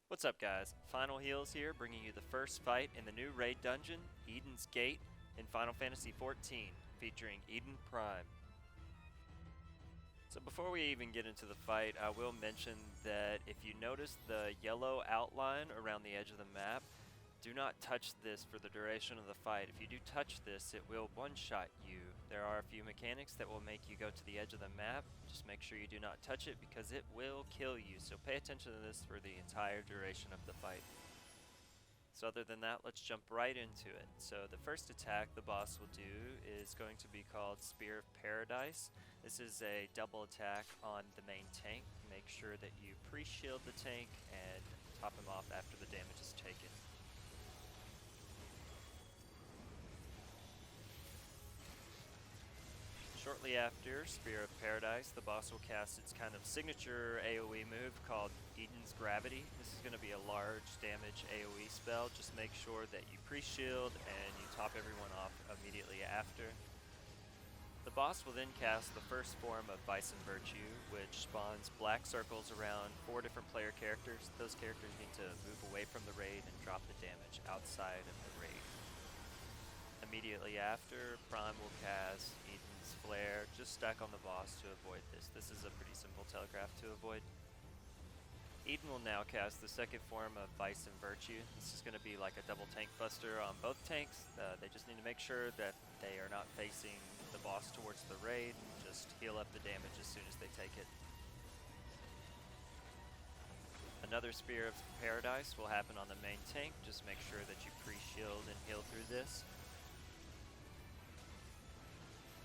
What's up guys, Final Heals here, bringing you the first fight in the new raid dungeon, Eden's Gate, in Final Fantasy XIV, featuring Eden Prime. So before we even get into the fight, I will mention that if you notice the yellow outline around the edge of the map, do not touch this for the duration of the fight. If you do touch this, it will one-shot you. There are a few mechanics that will make you go to the edge of the map. Just make sure you do not touch it because it will kill you. So pay attention to this for the entire duration of the fight. So other than that, let's jump right into it. So the first attack the boss will do is going to be called Spear of Paradise. This is a double attack on the main tank. Make sure that you pre-shield the tank and top him off after the damage is taken. Shortly after Spear of Paradise, the boss will cast its kind of signature AoE move called Eden's Gravity. This is going to be a large damage AoE spell. Just make sure that you pre-shield and you top everyone off immediately after. The boss will then cast the first form of Vice and Virtue, which spawns black circles around 4 different player characters. Those characters need to move away from the raid and drop the damage outside of the raid. Immediately after, Prime will cast Eden's Flare, just stack on the boss to avoid this. This is a pretty simple telegraph to avoid. Eden will now cast the second form of Vice and Virtue. This is going to be like a double tank buster on both tanks. They just need to make sure that they are not facing the boss towards the raid, and just heal up the damage as soon as they take it. Another Spear of Paradise will happen on the main tank. Just make sure that you pre-shield and heal through this.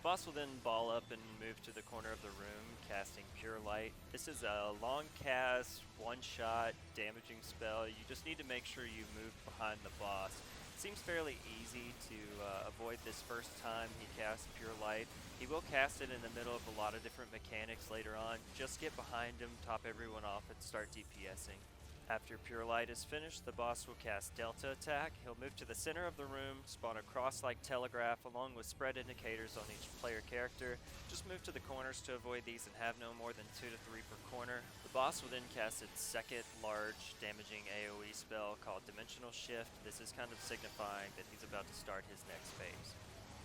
Boss will then ball up and move to the corner of the room, casting Pure Light. This is a long cast, one-shot, damaging spell. You just need to make sure you move behind the boss. It seems fairly easy to avoid this first time he casts Pure Light. He will cast it in the middle of a lot of different mechanics later on. Just get behind him, top everyone off, and start DPSing. After Pure Light is finished, the boss will cast Delta Attack. He'll move to the center of the room, spawn a cross-like telegraph along with spread indicators on each player character. Just move to the corners to avoid these and have no more than 2 to 3 per corner. The boss will then cast its second large damaging AoE spell called Dimensional Shift. This is kind of signifying that he's about to start his next phase.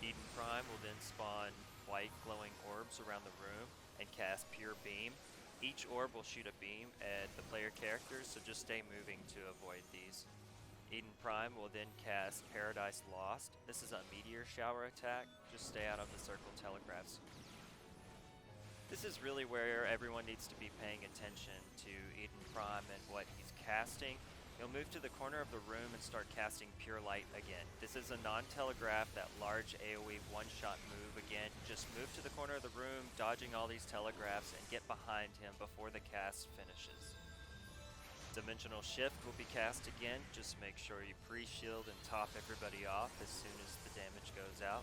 Eden Prime will then spawn white glowing orbs around the room and cast Pure Beam. Each orb will shoot a beam at the player characters, so just stay moving to avoid these. Eden Prime will then cast Paradise Lost. This is a meteor shower attack. Just stay out of the circle telegraphs. This is really where everyone needs to be paying attention to Eden Prime and what he's casting. He'll move to the corner of the room and start casting Pure Light again. This is a non-telegraph, that large AoE one-shot move again. Just move to the corner of the room, dodging all these telegraphs, and get behind him before the cast finishes. Dimensional Shift will be cast again. Just make sure you pre-shield and top everybody off as soon as the damage goes out.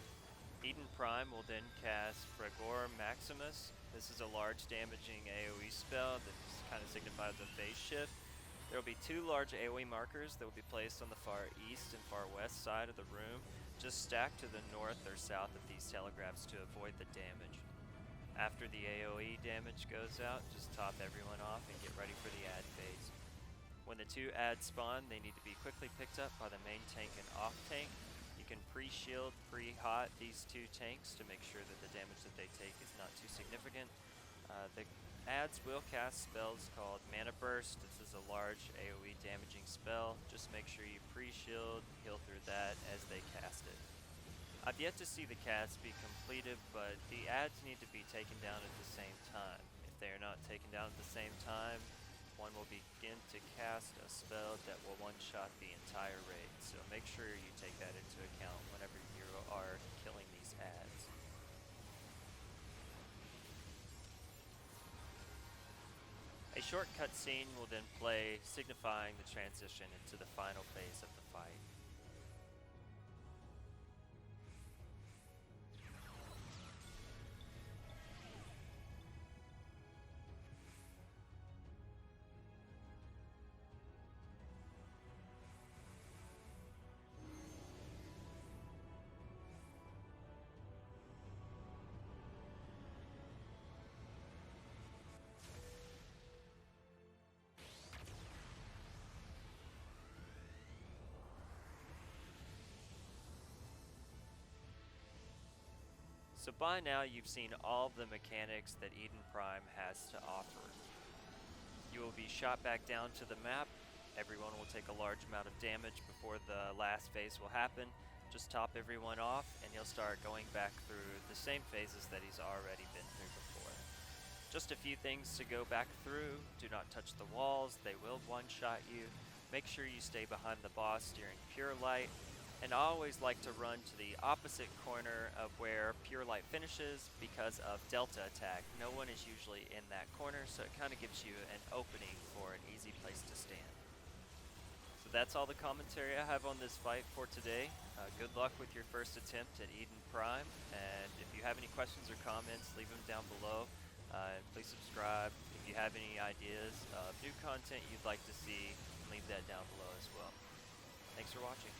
Eden Prime will then cast Fragor Maximus. This is a large damaging AoE spell that kind of signifies a phase shift. There will be 2 large AoE markers that will be placed on the far east and far west side of the room. Just stack to the north or south of these telegraphs to avoid the damage. After the AoE damage goes out, just top everyone off and get ready for the add phase. When the 2 adds spawn, they need to be quickly picked up by the main tank and off tank. You can pre-shield, pre-hot these 2 tanks to make sure that the damage that they take is not too significant. The adds will cast spells called Mana Burst. This is a large AoE damaging spell. Just make sure you pre-shield, heal through that as they cast it. I've yet to see the cast be completed, but the adds need to be taken down at the same time. If they are not taken down at the same time, one will begin to cast a spell that will one-shot the entire raid. So make sure you take that into account whenever you are killing these adds. A short cutscene will then play, signifying the transition into the final phase of the fight. So by now you've seen all of the mechanics that Eden Prime has to offer. You will be shot back down to the map. Everyone will take a large amount of damage before the last phase will happen. Just top everyone off and you'll start going back through the same phases that he's already been through before. Just a few things to go back through. Do not touch the walls, they will one-shot you. Make sure you stay behind the boss during Pure Light. And I always like to run to the opposite corner of where Pure Light finishes because of Delta attack. No one is usually in that corner, so it kind of gives you an opening for an easy place to stand. So that's all the commentary I have on this fight for today. Good luck with your first attempt at Eden Prime, and if you have any questions or comments, leave them down below. Please subscribe. If you have any ideas of new content you'd like to see, leave that down below as well. Thanks for watching.